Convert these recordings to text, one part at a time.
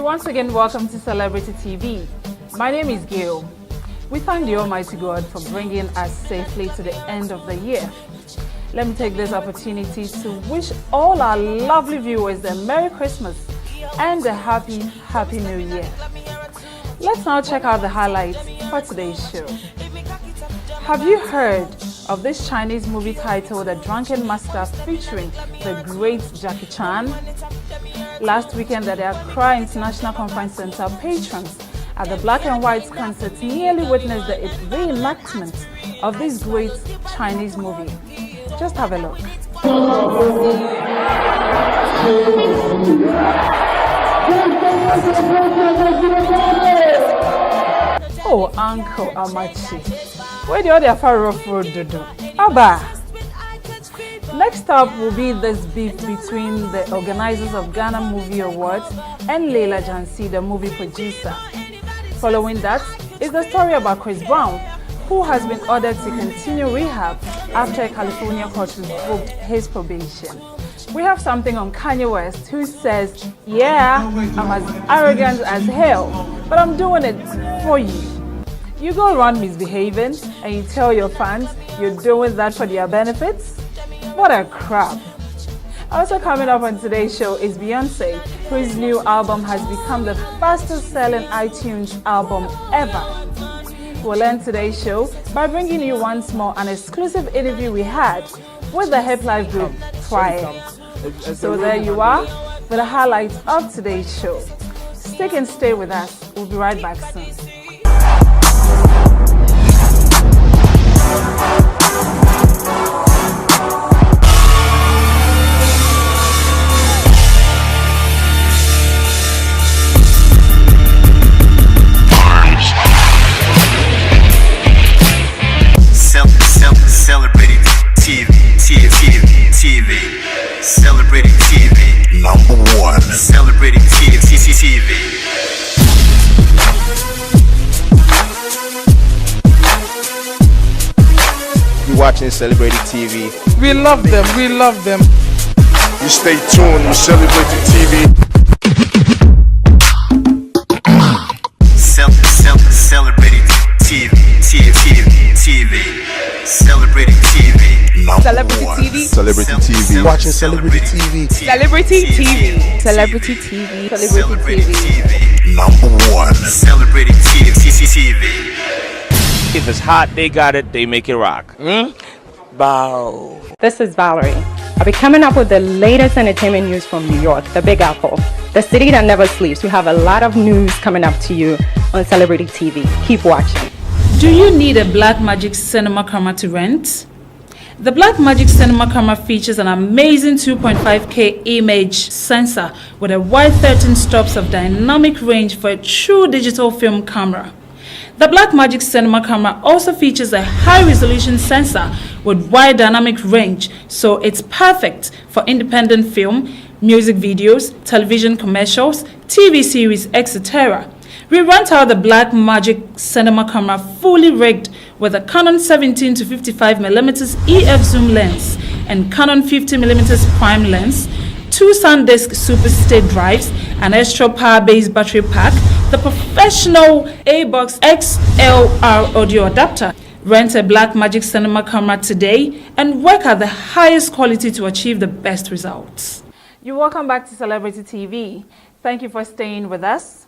once again welcome to Celebrity TV. My name is Gail. We thank the Almighty God for bringing us safely to the end of the year. Let me take this opportunity to wish all our lovely viewers a Merry Christmas and a Happy New Year. Let's now check out the highlights for today's show. Have you heard of this Chinese movie titled The Drunken Master featuring the great Jackie Chan? Last weekend at the Accra International Conference Center, patrons at the Black and White concert nearly witnessed the reenactment of this great Chinese movie. Just have a look. Oh, Uncle Amachi, where the other far off road do? Abba. Next up will be this beef between the organizers of Ghana Movie Awards and Leila Jansi, the movie producer. Following that is the story about Chris Brown, who has been ordered to continue rehab after a California court revoked his probation. We have something on Kanye West, who says, "Yeah, I'm as arrogant as hell, but I'm doing it for you." You go around misbehaving and you tell your fans you're doing that for their benefits? What a crap. Also coming up on today's show is Beyonce, whose new album has become the fastest selling iTunes album ever. We'll end today's show by bringing you once more an exclusive interview we had with the Hip Life group, Fire. So there you are with the highlights of today's show. Stick and stay with us. We'll be right back soon. Celebrity TV. Celebrity TV. Number one. Celebrity TV. You're watching Celebrity TV. We love them. You stay tuned with Celebrity TV. Celebrity TV. Celebrity TV. Celebrity TV. Celebrity TV. Watching Celebrity TV. Celebrity TV. Celebrity TV. Celebrity TV. Number one. Celebrity TV. If it's hot, they got it, they make it rock. Bow. This is Valerie. I'll be coming up with the latest entertainment news from New York, the Big Apple, the city that never sleeps. We have a lot of news coming up to you on Celebrity TV. Keep watching. Do you need a Blackmagic cinema camera to rent? The Blackmagic cinema camera features an amazing 2.5K image sensor with a wide 13 stops of dynamic range for a true digital film camera. The Blackmagic cinema camera also features a high-resolution sensor with wide dynamic range, so it's perfect for independent film, music videos, television commercials, TV series, etc. We rent out the Blackmagic cinema camera fully rigged with a Canon 17 to 55mm EF zoom lens and Canon 50mm prime lens, 2 SanDisk Super State drives, an extra power-based battery pack, the professional A-Box XLR audio adapter. Rent a Blackmagic cinema camera today and work at the highest quality to achieve the best results. You're welcome back to Celebrity TV. Thank you for staying with us.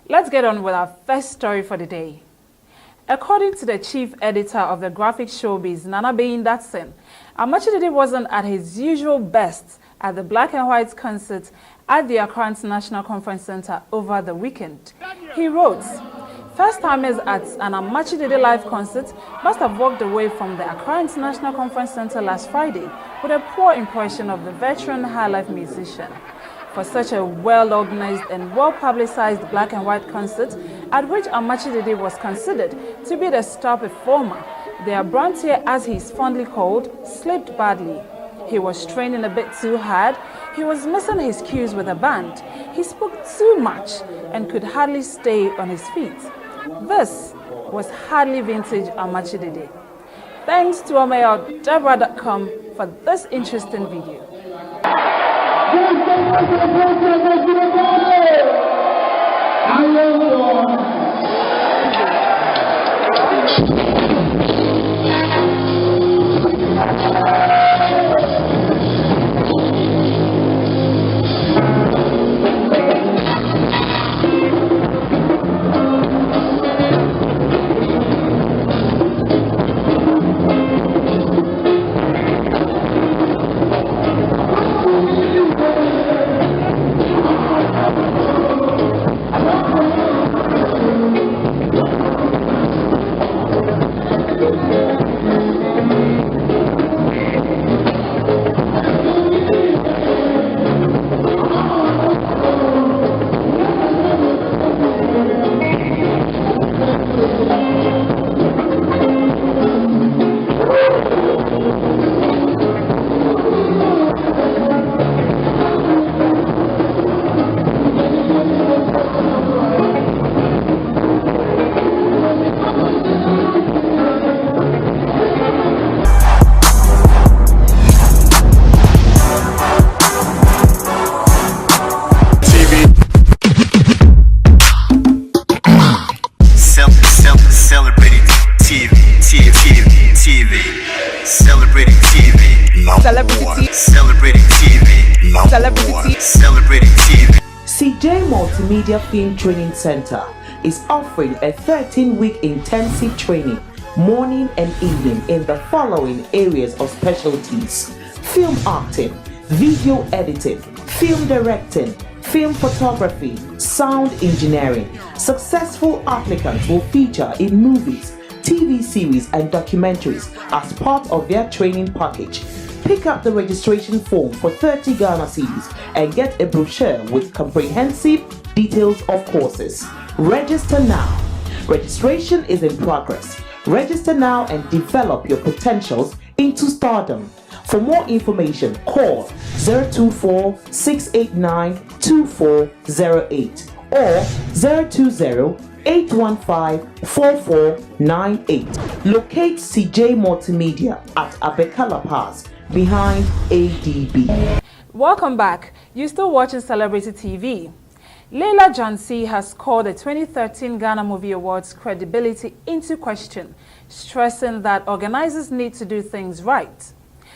Let's get on with our first story for the day. According to the chief editor of the graphic showbiz, Nana Beyin Datsen, Amachidede wasn't at his usual best at the Black and White concert at the Accra International Conference Center over the weekend. He wrote, "First-timers at an Amachidede live concert must have walked away from the Accra International Conference Center last Friday with a poor impression of the veteran high-life musician. For such a well-organized and well-publicized Black and White concert, at which Amachidede was considered to be the star performer, the Abrantier, as he is fondly called, slipped badly. He was training a bit too hard, he was missing his cues with the band, he spoke too much and could hardly stay on his feet. This was hardly vintage Amachidede." Thanks to omayo.debra.com for this interesting video. CJ Multimedia Film Training Center is offering a 13-week intensive training, morning and evening, in the following areas of specialties: film acting, video editing, film directing, film photography, sound engineering. Successful applicants will feature in movies, TV series and documentaries as part of their training package. Pick up the registration form for 30 Ghana cedis and get a brochure with comprehensive details of courses. Register now. Registration is in progress. Register now and develop your potentials into stardom. For more information, call 024-689-2408 or 020-815-4498. Locate CJ Multimedia at Abekala Pass behind ADB. Welcome back. You're still watching Celebrity TV. Leila Jansi has called the 2013 Ghana Movie Awards credibility into question, stressing that organizers need to do things right.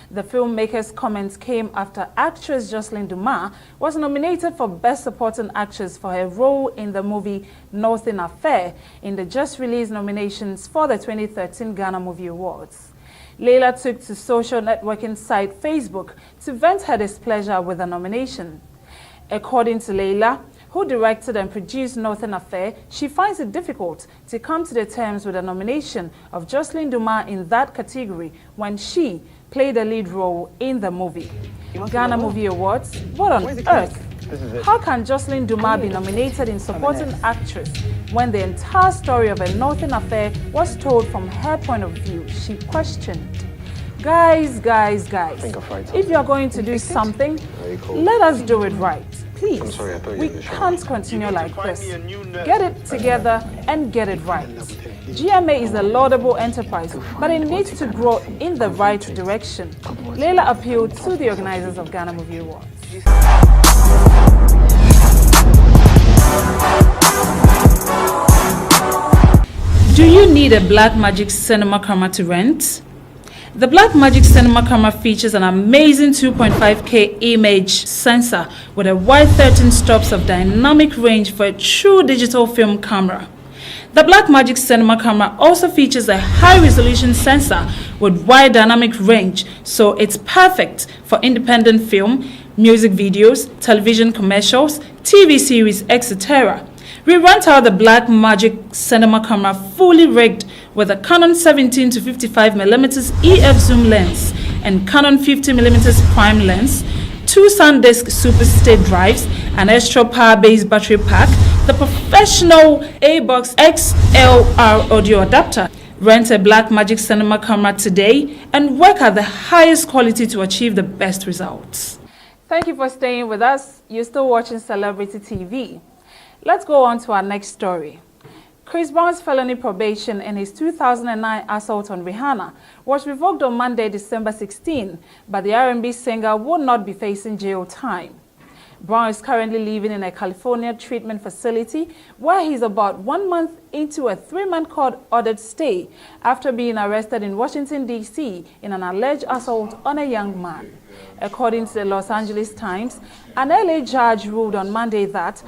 The filmmaker's comments came after actress Jocelyn Dumas was nominated for Best Supporting Actress for her role in the movie Northern Affair in the just-released nominations for the 2013 Ghana Movie Awards. Leila took to social networking site Facebook to vent her displeasure with the nomination. According to Leila, who directed and produced Northern Affair, she finds it difficult to come to the terms with the nomination of Jocelyn Dumas in that category when she played a lead role in the movie. Ghana Movie Awards? What on earth? How can Jocelyn Dumas be nominated in Supporting Actress when the entire story of a Northern Affair was told from her point of view? She questioned. Guys, if you're going to do something, let us do it right. Please, we can't continue like this. Get it together and get it right. GMA is a laudable enterprise, but it needs to grow in the right direction. Leila appealed to the organizers of Ghana Movie Awards. Do you need a Blackmagic cinema camera to rent? The Blackmagic cinema camera features an amazing 2.5K image sensor with a wide 13 stops of dynamic range for a true digital film camera. The Blackmagic cinema camera also features a high-resolution sensor with wide dynamic range, so it's perfect for independent film, music videos, television commercials, TV series, etc. We rent out the Blackmagic cinema camera fully rigged with a Canon 17 to 55mm EF zoom lens and Canon 50mm prime lens, 2 SanDisk Super State drives, an extra power-based battery pack, the professional A-Box XLR audio adapter. Rent a Blackmagic cinema camera today and work at the highest quality to achieve the best results. Thank you for staying with us. You're still watching Celebrity TV. Let's go on to our next story. Chris Brown's felony probation in his 2009 assault on Rihanna was revoked on Monday, December 16, but the R&B singer will not be facing jail time. Brown is currently living in a California treatment facility where he's about 1 month into a 3-month court-ordered stay after being arrested in Washington, D.C. in an alleged assault on a young man. According to the Los Angeles Times, an LA judge ruled on Monday that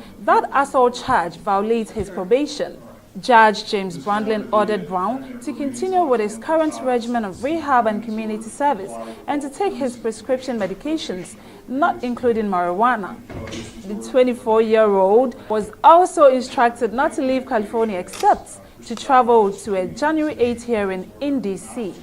assault charge violates his probation. Judge James Brandlin ordered Brown to continue with his current regimen of rehab and community service and to take his prescription medications, not including marijuana. The 24-year-old was also instructed not to leave California except to travel to a January 8 hearing in D.C.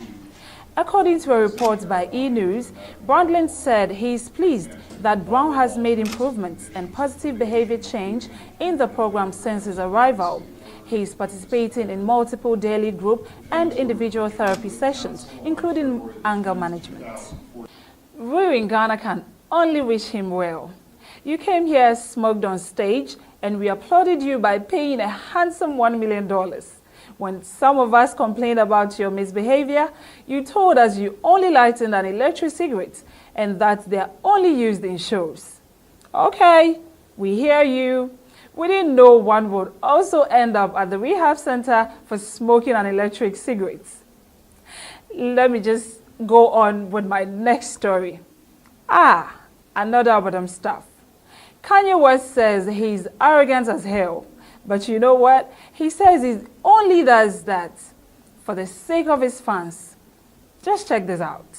According to a report by E! News, Brandlin said he is pleased that Brown has made improvements and positive behavior change in the program since his arrival. He is participating in multiple daily group and individual therapy sessions, including anger management. We in Ghana can only wish him well. You came here smoked on stage, and we applauded you by paying a handsome $1 million. When some of us complained about your misbehavior, you told us you only lightened an electric cigarette and that they're only used in shows. Okay, we hear you. We didn't know one would also end up at the rehab center for smoking an electric cigarette. Let me just go on with my next story. Another Abadam stuff. Kanye West says he's arrogant as hell. But you know what? He says he only does that for the sake of his fans. Just check this out.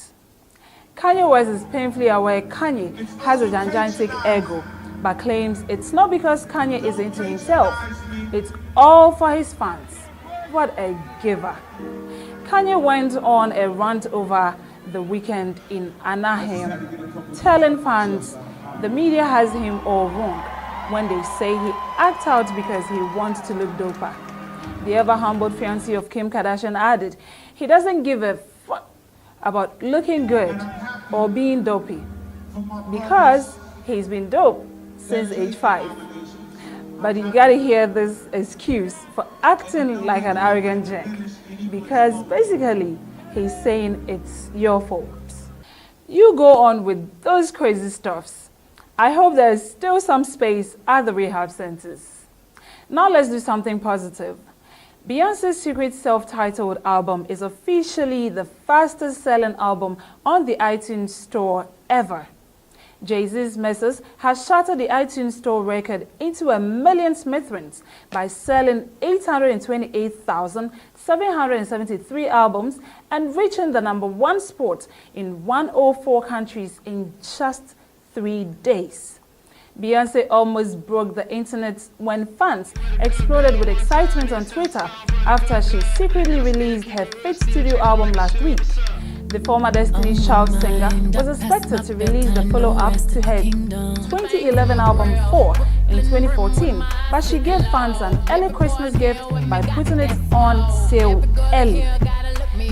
Kanye West is painfully aware Kanye has a gigantic ego, but claims it's not because Kanye is into himself. It's all for his fans. What a giver. Kanye went on a rant over the weekend in Anaheim, telling fans the media has him all wrong when they say he acts out because he wants to look doper. The ever-humbled fiancé of Kim Kardashian added he doesn't give a fuck about looking good or being dopey because he's been dope since age 5. But you gotta hear this excuse for acting like an arrogant jerk, because basically he's saying it's your fault. You go on with those crazy stuffs. I hope there's still some space at the rehab centers. Now let's do something positive. Beyonce's secret self-titled album is officially the fastest selling album on the iTunes store ever. Jay-Z's Messes has shattered the iTunes store record into 1 million smithereens by selling 828,773 albums and reaching the #1 spot in 104 countries in just 3 days. Beyonce almost broke the internet when fans exploded with excitement on Twitter after she secretly released her 5th studio album last week. The former Destiny's Child singer was expected to release the follow-up to her 2011 album 4 in 2014, but she gave fans an early Christmas gift by putting it on sale early.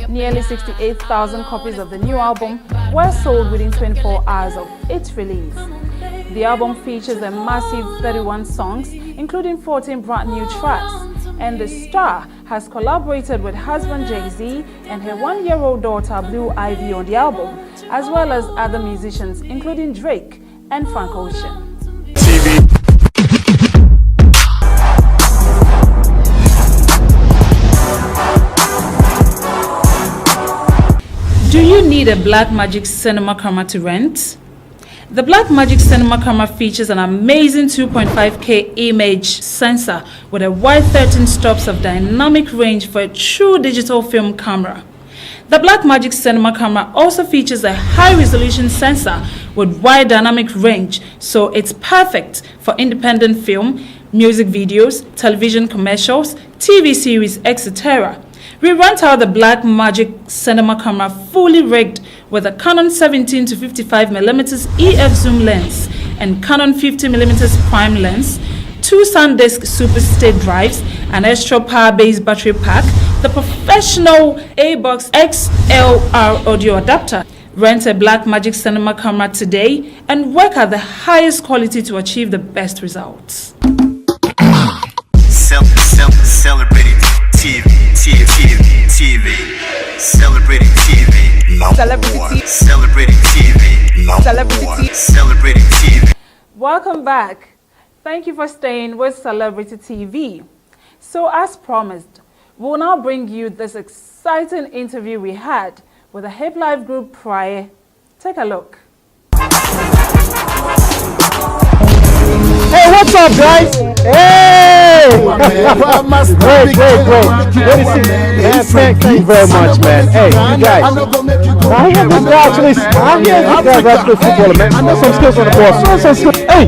Nearly 68,000 copies of the new album were sold within 24 hours of its release. The album features a massive 31 songs, including 14 brand new tracks, and the star has collaborated with husband Jay-Z and her 1-year-old daughter Blue Ivy on the album, as well as other musicians including Drake and Frank Ocean. Do you need a Blackmagic cinema camera to rent? The Blackmagic cinema camera features an amazing 2.5K image sensor with a wide 13 stops of dynamic range for a true digital film camera. The Blackmagic cinema camera also features a high-resolution sensor with wide dynamic range, so it's perfect for independent film, music videos, television commercials, TV series, etc. We rent out the Blackmagic cinema camera fully rigged with a Canon 17 to 55mm EF zoom lens and Canon 50mm prime lens, 2 SanDisk Super State drives, an extra power-based battery pack, the professional A-Box XLR audio adapter. Rent a Blackmagic cinema camera today and work at the highest quality to achieve the best results. Celebrating TV. Celebrating TV. #1. Celebrating TV. #1. Celebrating TV. Welcome back. Thank you for staying with Celebrity TV. So as promised, we'll now bring you this exciting interview we had with the Hip Life Group prior. Take a look. Hey, what's up, guys? Hey! Great. Thank you very much, man. Hey, you guys. I hear this guy actually footballer, man. Show some skills on the ball. Show some skills. Hey!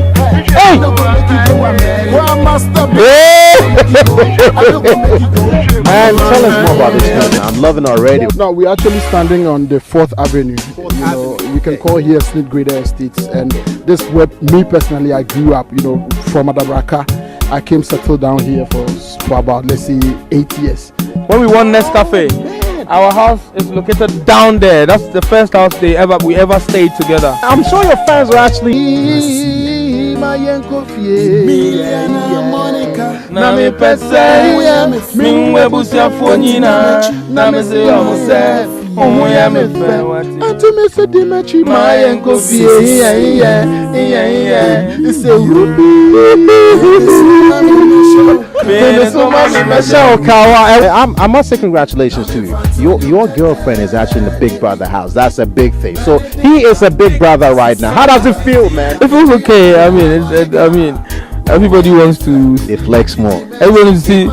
Man, tell us more about this man. I'm loving our radio. No, we're actually standing on the 4th Avenue. You know, you can call here Smith Grader Estates, and this is where me personally I grew up. You know, from Adabraka. I came settled down here for about, let's say, 8 years. When we won Nescafe, our house is located down there. That's the first house we ever stayed together. I'm sure your fans will actually. Oh, yeah, me fan. And to Mr. Dimitri, my and go see. It's a I must say congratulations to you. Your girlfriend is actually in the Big Brother house. That's a big thing. So he is a big brother right now. How does it feel, man? It feels okay. I mean, everybody wants to. They flex more. Everyone wants to see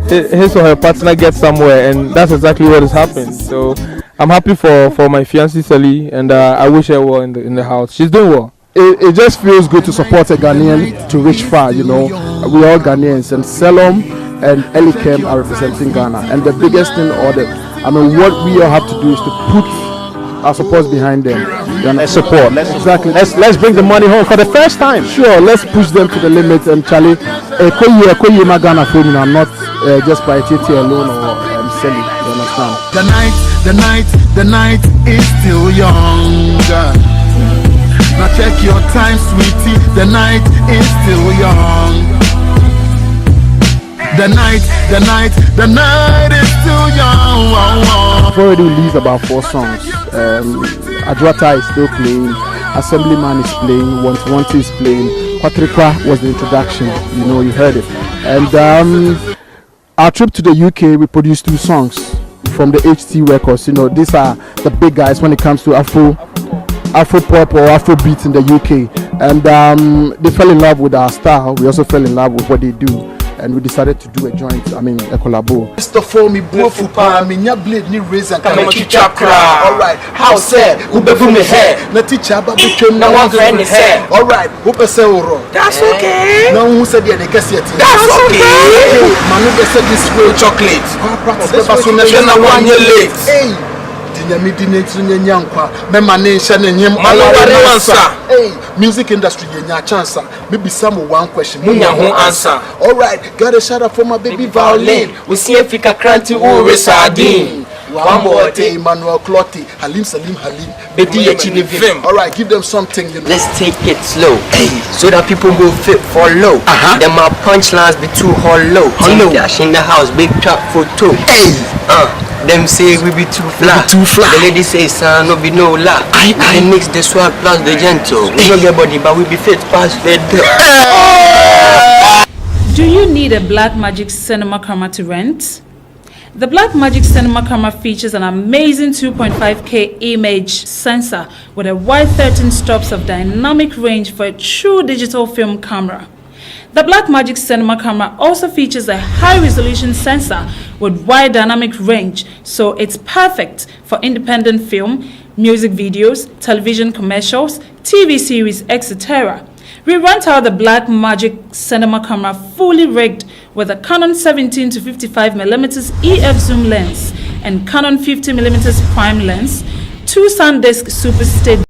his or her partner get somewhere, and that's exactly what has happened. So I'm happy for my fiancée Sally, and I wish her well in the house. She's doing well. It just feels good to support a Ghanaian to reach far, you know. We are Ghanaians, and Selom and Elikem are representing Ghana. And the biggest thing, what we all have to do is to put our support behind them. Let's support. Let's bring the money home for the first time. Sure, let's push them to the limit. And Charlie, Koyi Ghana for me, I'm not just by TT alone or selling. You understand? The night is still young. Now check your time, sweetie. The night is still young. The night is still young. I've already released about 4 songs. Adwata is still playing. Assemblyman is playing. Want is playing. Kwatrikwa was the introduction. You know, you heard it. And our trip to the UK, we produced 2 songs from the HT Records. You know, these are the big guys when it comes to Afro pop or Afro beats in the UK, and they fell in love with our style. We also fell in love with what they do, and we decided to do a collabo. Mr. For me, Bofupa, Minya Blade, Ni Razor, Kamachi Chakra. Alright, how said, Ubefu me hair, Naticha, but became no one friend is hair. Alright, Upeseuro. That's okay. No one said, yeah, they guess it. That's okay. Manu, they said this real chocolate. This was one year late. Hey. Music industry chance. Maybe some one question. Answer. Alright, got a shout out for my baby violin. We see Africa Kranti Uri Sardine. One more day, Emmanuel Clotti, Halim Salim Halim. Alright, give them something. You know. Let's take it slow, so that people will fit for low. Then my punchlines be too hollow. Dash in the house, big trap for 2. Them say we be too fly. The lady say son no be no lie. I mix the swag plus the gentle. We don't get body but we be fit past fed. Do you need a Blackmagic cinema camera to rent? The Blackmagic cinema camera features an amazing 2.5K image sensor with a wide 13 stops of dynamic range for a true digital film camera. The Blackmagic cinema camera also features a high-resolution sensor with wide dynamic range, so it's perfect for independent film, music videos, television commercials, TV series, etc. We rent out the Blackmagic cinema camera fully rigged with a Canon 17 to 55mm EF zoom lens and Canon 50mm prime lens, 2 SanDisk Super Steady